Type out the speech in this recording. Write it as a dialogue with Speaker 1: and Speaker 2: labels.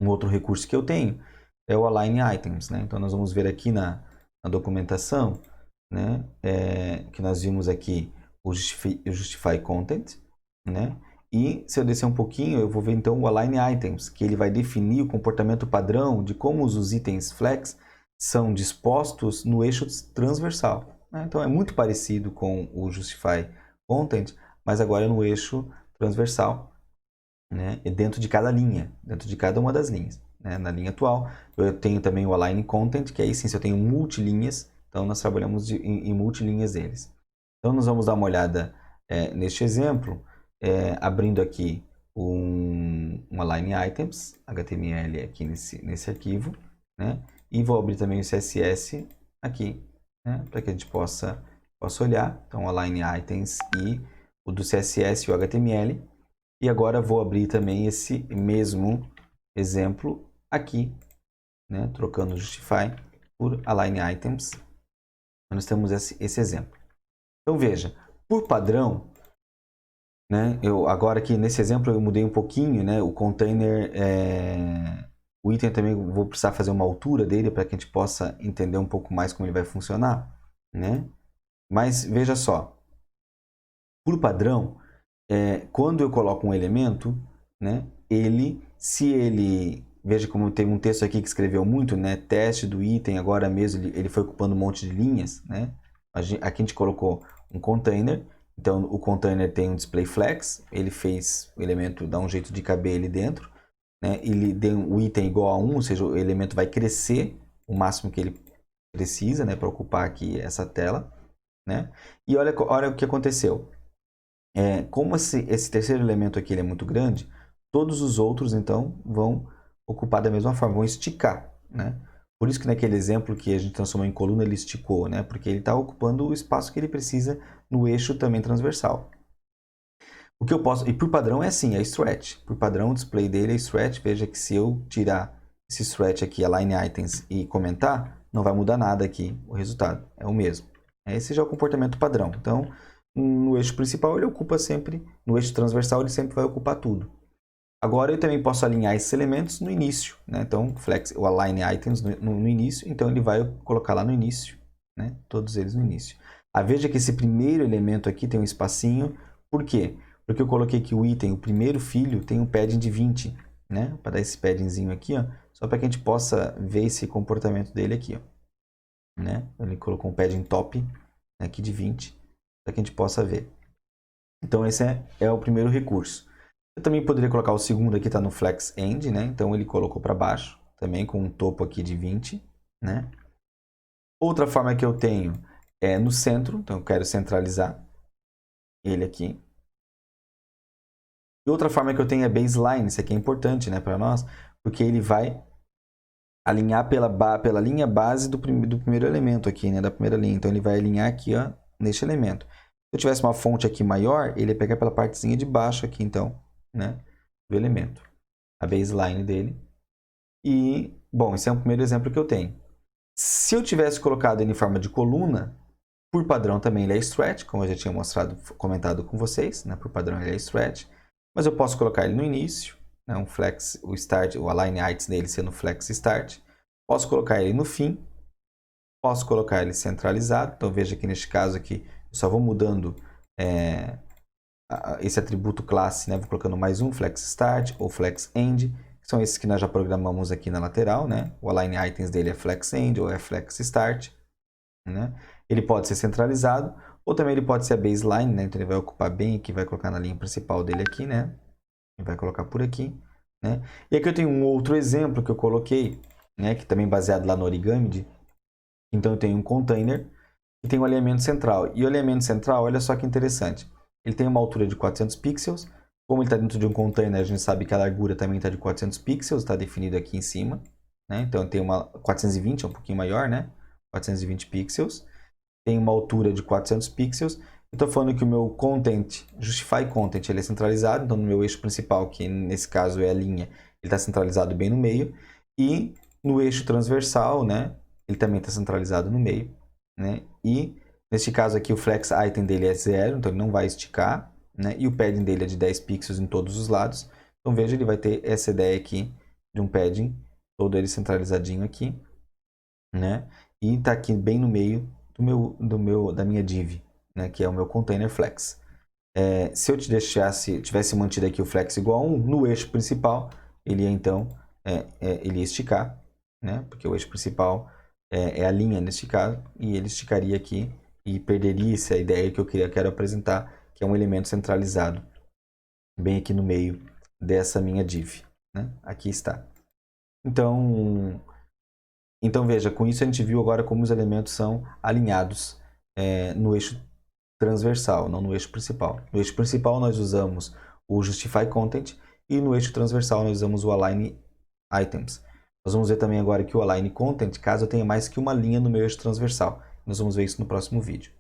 Speaker 1: Um outro recurso que eu tenho é o Align Items, né? Então, nós vamos ver aqui na documentação, né? Que nós vimos aqui o Justify Content, né? E se eu descer um pouquinho, eu vou ver então o Align Items, que ele vai definir o comportamento padrão de como os itens flex são dispostos no eixo transversal, né? Então, é muito parecido com o Justify Content, mas agora no eixo transversal, né? E dentro de cada linha, dentro de cada uma das linhas, né? Na linha atual, eu tenho também o Align Content, que aí sim, se eu tenho multilinhas, então nós trabalhamos em multilinhas deles. Então, nós vamos dar uma olhada neste exemplo, abrindo aqui um Align Items, HTML aqui nesse arquivo, né? E vou abrir também o CSS aqui, né? Para que a gente possa olhar. Então, Align Items e o do CSS e o HTML. E agora vou abrir também esse mesmo exemplo aqui, né? Trocando Justify por Align Items. Nós temos esse exemplo. Então veja, por padrão, né? Agora aqui nesse exemplo eu mudei um pouquinho, né? O container, o item também vou precisar fazer uma altura dele para que a gente possa entender um pouco mais como ele vai funcionar, né? Mas veja só, por padrão, quando eu coloco um elemento, né? Veja como tem um texto aqui que escreveu muito, né? Teste do item, agora mesmo ele foi ocupando um monte de linhas, né? Aqui a gente colocou um container, então o container tem um display flex, ele fez o elemento dar um jeito de caber ali dentro, né? Ele deu o item igual a 1, ou seja, o elemento vai crescer o máximo que ele precisa, né? Para ocupar aqui essa tela, né? E olha o que aconteceu. Como esse terceiro elemento aqui ele é muito grande, todos os outros, então, vão ocupar da mesma forma, vão esticar, né? Por isso que naquele exemplo que a gente transformou em coluna, ele esticou, né? Porque ele está ocupando o espaço que ele precisa no eixo também transversal. O que eu posso... E por padrão é assim, é stretch. Por padrão, o display dele é stretch. Veja que se eu tirar esse stretch aqui, align items, e comentar, não vai mudar nada aqui o resultado. É o mesmo. Esse já é o comportamento padrão. Então, no eixo principal ele ocupa sempre, no eixo transversal ele sempre vai ocupar tudo. Agora eu também posso alinhar esses elementos no início, né? Então, o align items no início, então ele vai colocar lá no início, né? Todos eles no início. Veja que esse primeiro elemento aqui tem um espacinho, por quê? Porque eu coloquei que o item, o primeiro filho, tem um padding de 20, né? Para dar esse paddingzinho aqui, ó, só para que a gente possa ver esse comportamento dele aqui, ó, né? Ele colocou um padding top aqui de 20, para que a gente possa ver. Então esse é o primeiro recurso. Eu também poderia colocar o segundo aqui, está no Flex End, né? Então ele colocou para baixo, também com um topo aqui de 20, né? Outra forma que eu tenho é no centro, então eu quero centralizar ele aqui. E outra forma que eu tenho é baseline, isso aqui é importante, né, para nós, porque ele vai alinhar pela linha base do primeiro elemento aqui, né, da primeira linha. Então ele vai alinhar aqui, ó, neste elemento. Se eu tivesse uma fonte aqui maior, ele ia pegar pela partezinha de baixo aqui, então, né, do elemento. A baseline dele. E, bom, esse é o primeiro exemplo que eu tenho. Se eu tivesse colocado ele em forma de coluna, por padrão também ele é stretch, como eu já tinha comentado com vocês, né, por padrão ele é stretch. Mas eu posso colocar ele no início, né, um flex, o start, o align items dele sendo flex start. Posso colocar ele no fim. Posso colocar ele centralizado. Então veja que neste caso aqui, eu só vou mudando esse atributo classe, né? Vou colocando mais um, flex start ou flex end, que são esses que nós já programamos aqui na lateral, né? O align items dele é flex end ou é flex start, né? Ele pode ser centralizado ou também ele pode ser a baseline, né? Então ele vai ocupar bem aqui, vai colocar na linha principal dele aqui, né? Ele vai colocar por aqui, né? E aqui eu tenho um outro exemplo que eu coloquei, né? Que também é baseado lá no Origami. Então eu tenho um container e tem um alinhamento central. E o alinhamento central, olha só que interessante. Ele tem uma altura de 400 pixels. Como ele está dentro de um container, a gente sabe que a largura também está de 400 pixels, está definido aqui em cima, né? Então tem uma 420, é um pouquinho maior, né? 420 pixels. Tem uma altura de 400 pixels. Eu estou falando que o meu content, Justify Content, ele é centralizado. Então no meu eixo principal, que nesse caso é a linha, ele está centralizado bem no meio. E no eixo transversal, né? Ele também está centralizado no meio, né? E neste caso aqui o flex item dele é 0, então ele não vai esticar, né? E o padding dele é de 10 pixels em todos os lados. Então veja, ele vai ter essa ideia aqui de um padding, todo ele centralizadinho aqui, né? E tá aqui bem no meio da minha div, né? Que é o meu container flex. Se eu tivesse mantido aqui o flex igual a 1 no eixo principal, ele ia então ele ia esticar, né? Porque o eixo principal é a linha neste caso, e ele esticaria aqui e perderia essa ideia que eu quero apresentar, que é um elemento centralizado bem aqui no meio dessa minha div, né? Aqui está. Então veja, com isso a gente viu agora como os elementos são alinhados no eixo transversal, não no eixo principal. No eixo principal nós usamos o Justify Content e no eixo transversal nós usamos o Align Items. Nós vamos ver também agora que o Align Content, caso eu tenha mais que uma linha no meu eixo transversal. Nós vamos ver isso no próximo vídeo.